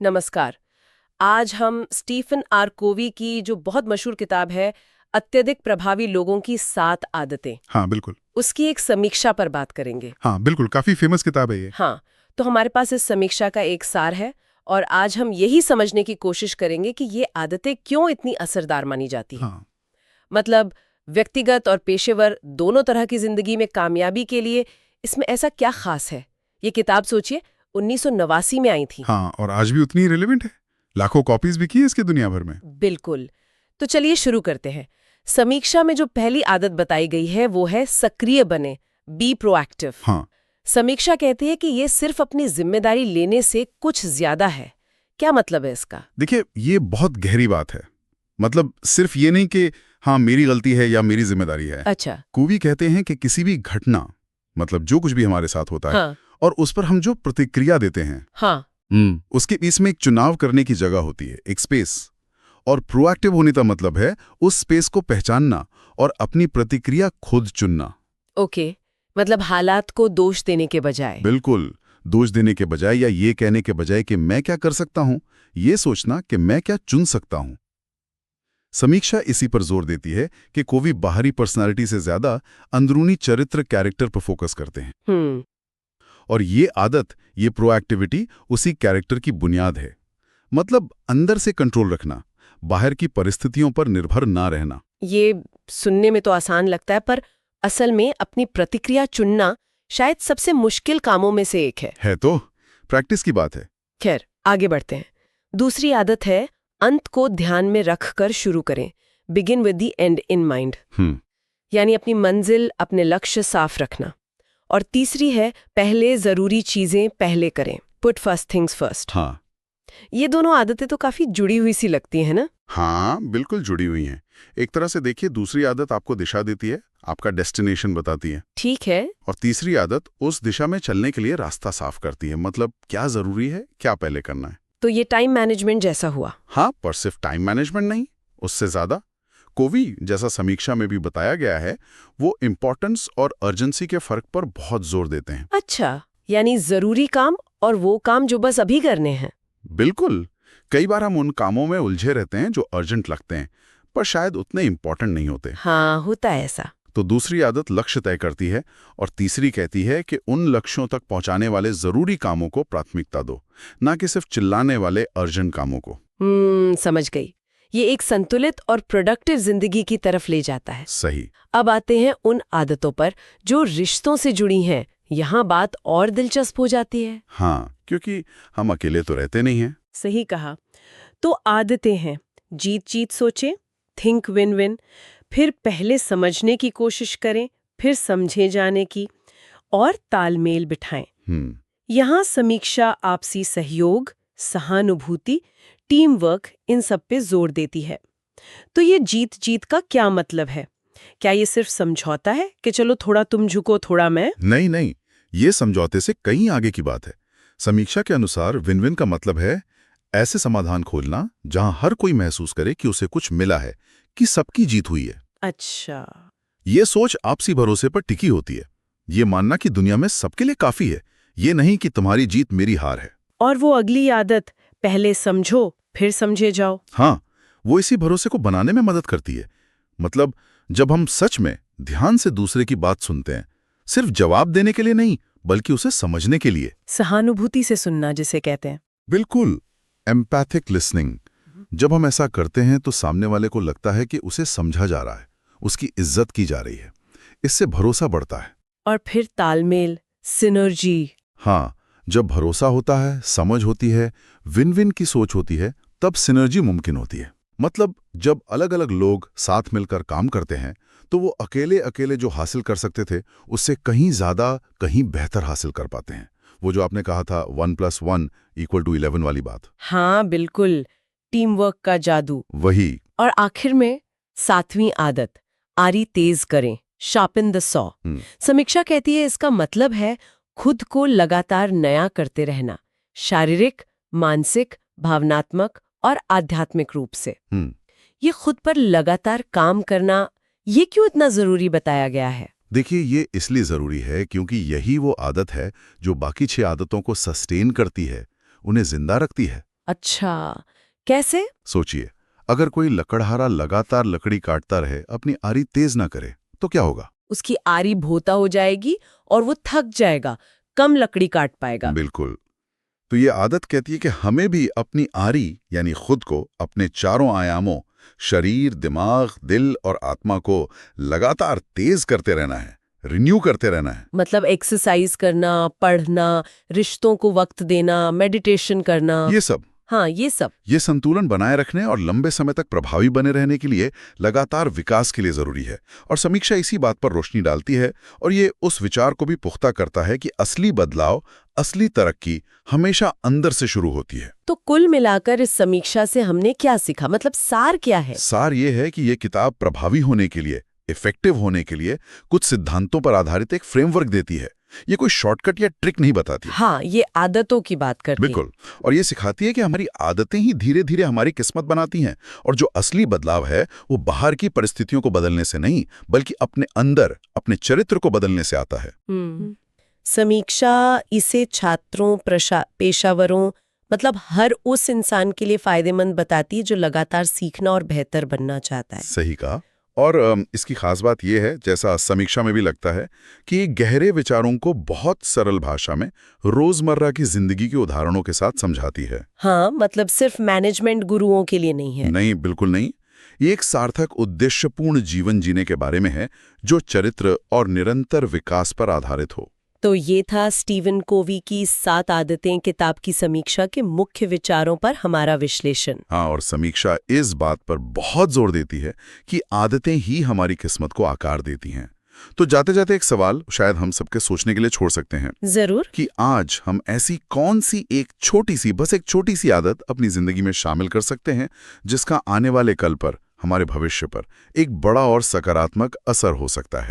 नमस्कार। आज हम स्टीफन आर कोवी की जो बहुत मशहूर किताब है अत्यधिक प्रभावी लोगों की 7 आदतें, हाँ बिल्कुल। उसकी एक समीक्षा पर बात करेंगे। हाँ बिल्कुल, काफी फेमस किताब है ये। हाँ, तो हमारे पास इस समीक्षा का एक सार है और आज हम यही समझने की कोशिश करेंगे कि ये आदतें क्यों इतनी असरदार मानी जाती हैं। हाँ मतलब व्यक्तिगत और पेशेवर दोनों तरह की जिंदगी में कामयाबी के लिए इसमें ऐसा क्या खास है। ये किताब सोचिए 1989 में आई थी। हाँ, और आज भी उतनी रिलेवेंट है। लाखों कॉपीज बिकी है इसकी दुनिया भर में। बिल्कुल। तो चलिए शुरू करते हैं। समीक्षा में जो पहली आदत बताई गई है वो है सक्रिय बने, बी प्रोएक्टिव। हाँ समीक्षा कहती है कि ये सिर्फ अपनी जिम्मेदारी लेने से कुछ ज्यादा है। क्या मतलब है इसका? देखिए, ये बहुत गहरी बात है। मतलब सिर्फ ये नहीं कि हाँ मेरी गलती है या मेरी जिम्मेदारी है। अच्छा। कूवी कहते हैं कि किसी भी घटना, मतलब जो कुछ भी हमारे साथ होता है, हाँ और उस पर हम जो प्रतिक्रिया देते हैं, हाँ। उसके बीच में एक चुनाव करने की जगह होती है, एक स्पेस। और प्रोएक्टिव होने का मतलब है उस स्पेस को पहचानना और अपनी प्रतिक्रिया खुद चुनना। ओके, मतलब हालात को दोष देने के बजाय। बिल्कुल, दोष देने के बजाय या ये कहने के बजाय कि मैं क्या कर सकता हूं, ये सोचना कि मैं क्या चुन सकता हूं। समीक्षा इसी पर जोर देती है कि कोवी बाहरी पर्सनालिटी से ज्यादा अंदरूनी चरित्र कैरेक्टर पर फोकस करते हैं। हम्म। और ये आदत, ये प्रोएक्टिविटी उसी कैरेक्टर की बुनियाद है। मतलब अंदर से कंट्रोल रखना, बाहर की परिस्थितियों पर निर्भर ना रहना। ये सुनने में तो आसान लगता है, पर असल में अपनी प्रतिक्रिया चुनना शायद सबसे मुश्किल कामों में से एक है। तो प्रैक्टिस की बात है। खैर, आगे बढ़ते हैं। दूसरी आदत है अंत को ध्यान में रखकर शुरू करें, begin with the and in mind. यानी अपनी मंजिल, अपने लक्ष्य साफ रखना। और तीसरी है पहले जरूरी चीजें पहले करें, पुट फर्स्ट थिंग्स फर्स्ट। हाँ ये दोनों आदतें तो काफी जुड़ी हुई सी लगती है ना? हाँ, बिल्कुल जुड़ी हुई हैं। एक तरह से देखिए, दूसरी आदत आपको दिशा देती है, आपका डेस्टिनेशन बताती है। ठीक है। और तीसरी आदत उस दिशा में चलने के लिए रास्ता साफ करती है, मतलब क्या जरूरी है, क्या पहले करना है। तो ये टाइम मैनेजमेंट जैसा हुआ। हाँ, पर सिर्फ टाइम मैनेजमेंट नहीं, उससे ज्यादा। कोवी, जैसा समीक्षा में भी बताया गया है, वो इम्पोर्टेंस और अर्जेंसी के फर्क पर बहुत जोर देते हैं। अच्छा, यानी जरूरी काम और वो काम जो बस अभी करने हैं। बिल्कुल। कई बार हम उन कामों में उलझे रहते हैं जो अर्जेंट लगते हैं, पर शायद उतने इम्पोर्टेंट नहीं होते। हाँ, होता है ऐसा। तो दूसरी आदत लक्ष्य तय करती है और तीसरी कहती है कि उन लक्ष्यों तक पहुंचाने वाले जरूरी कामों को प्राथमिकता दो, ना कि सिर्फ चिल्लाने वाले अर्जेंट कामों को। समझ गई। ये एक संतुलित और प्रोडक्टिव जिंदगी की तरफ ले जाता है। सही। अब आते हैं उन आदतों पर जो रिश्तों से जुड़ी हैं। यहाँ बात और दिलचस्प हो जाती है। हाँ, क्योंकि हम अकेले तो रहते नहीं हैं। सही कहा। तो आदतें हैं, जीत जीत सोचें, थिंक विन विन, फिर पहले समझने की कोशिश करें, फिर समझे जाने की, और तालमेल बिठाएं। यहाँ समीक्षा आपसी सहयोग, सहानुभूति, टीम वर्क, इन सब पे जोर देती है। तो ये जीत जीत का क्या मतलब है? क्या ये सिर्फ समझौता है कि चलो थोड़ा तुम झुको थोड़ा मैं? नहीं नहीं, ये समझौते से कहीं आगे की बात है। समीक्षा के अनुसार विन विन का मतलब है ऐसे समाधान खोजना जहां हर कोई महसूस करे कि उसे कुछ मिला है, कि सबकी जीत हुई है। अच्छा। ये सोच आपसी भरोसे पर टिकी होती है। ये मानना कि दुनिया में सबके लिए काफी है, ये नहीं कि तुम्हारी जीत मेरी हार है। और वो अगली आदत, पहले समझो फिर समझे जाओ। हाँ, वो इसी भरोसे को बनाने में मदद करती है। मतलब जब हम सच में ध्यान से दूसरे की बात सुनते हैं, सिर्फ जवाब देने के लिए नहीं, बल्कि उसे समझने के लिए। सहानुभूति से सुनना जिसे कहते हैं। बिल्कुल, एम्पैथिक लिसनिंग। जब हम ऐसा करते हैं तो सामने वाले को लगता है कि उसे समझा जा रहा है, उसकी इज्जत की जा रही है। इससे भरोसा बढ़ता है। और फिर तालमेल, सिनर्जी। हाँ, जब भरोसा होता है, समझ होती है, विन विन की सोच होती है, तब सिनर्जी मुमकिन होती है। मतलब जब अलग अलग लोग साथ मिलकर काम करते हैं तो वो अकेले अकेले जो हासिल कर सकते थे उससे कहीं ज्यादा, कहीं बेहतर हासिल कर पाते हैं। वो जो आपने कहा था 1+1 = 11 वाली बात। हाँ बिल्कुल, टीम वर्क का जादू। वही। और आखिर में 7वीं आदत, आरी तेज करें, शार्पन द सॉ। समीक्षा कहती है इसका मतलब है खुद को लगातार नया करते रहना, शारीरिक, मानसिक, भावनात्मक और आध्यात्मिक रूप से। ये खुद पर लगातार काम करना, ये क्यों इतना जरूरी बताया गया है? देखिए, ये इसलिए जरूरी है क्योंकि यही वो आदत है जो बाकी 6 आदतों को सस्टेन करती है, उन्हें जिंदा रखती है। अच्छा, कैसे? सोचिए, अगर कोई लकड़हारा लगातार लकड़ी काटता रहे, अपनी आरी तेज ना करे, तो क्या होगा? उसकी आरी भोता हो जाएगी और वो थक जाएगा, कम लकड़ी काट पाएगा। बिल्कुल। तो ये आदत कहती है कि हमें भी अपनी आरी यानी खुद को अपने चारों आयामों शरीर, दिमाग, दिल और आत्मा को लगातार तेज करते रहना है, रिन्यू करते रहना है। मतलब एक्सरसाइज करना, पढ़ना, रिश्तों को वक्त देना, मेडिटेशन करना। ये सब हाँ, ये सब। ये संतुलन बनाए रखने और लंबे समय तक प्रभावी बने रहने के लिए लगातार विकास के लिए जरूरी है। और समीक्षा इसी बात पर रोशनी डालती है और ये उस विचार को भी पुख्ता करता है कि असली बदलाव, असली तरक्की हमेशा अंदर से शुरू होती है। तो कुल मिलाकर इस समीक्षा से हमने क्या सीखा? मतलब सार क्या है? सार ये है कि ये किताब प्रभावी होने के लिए, इफेक्टिव होने के लिए कुछ सिद्धांतों पर आधारित एक फ्रेमवर्क देती है। ये कोई शॉर्टकट या ट्रिक नहीं बताती। हाँ, ये आदतों की बात करती है। बिल्कुल। और ये सिखाती है कि हमारी आदतें ही धीरे धीरे हमारी किस्मत बनाती हैं और जो असली बदलाव है वो बाहर की परिस्थितियों को बदलने से नहीं, बल्कि अपने अंदर, अपने चरित्र को बदलने से आता है। समीक्षा इसे छात्रों, पेशावरों, मतलब हर उस इंसान के लिए फायदेमंद बताती है जो लगातार सीखना और बेहतर बनना चाहता है। सही कहा। और इसकी खास बात यह है, जैसा समीक्षा में भी लगता है, कि गहरे विचारों को बहुत सरल भाषा में रोजमर्रा की जिंदगी के उदाहरणों के साथ समझाती है। हाँ, मतलब सिर्फ मैनेजमेंट गुरुओं के लिए नहीं है। नहीं, बिल्कुल नहीं। ये एक सार्थक उद्देश्यपूर्ण जीवन जीने के बारे में है, जो चरित्र और निरंतर विकास पर आधारित हो। तो ये था स्टीवन कोवी की 7 आदतें किताब की समीक्षा के मुख्य विचारों पर हमारा विश्लेषण। हाँ, और समीक्षा इस बात पर बहुत जोर देती है कि आदतें ही हमारी किस्मत को आकार देती हैं। तो जाते जाते एक सवाल शायद हम सबके सोचने के लिए छोड़ सकते हैं। जरूर। कि आज हम ऐसी कौन सी एक छोटी सी, बस एक छोटी सी आदत अपनी जिंदगी में शामिल कर सकते हैं जिसका आने वाले कल पर, हमारे भविष्य पर एक बड़ा और सकारात्मक असर हो सकता है।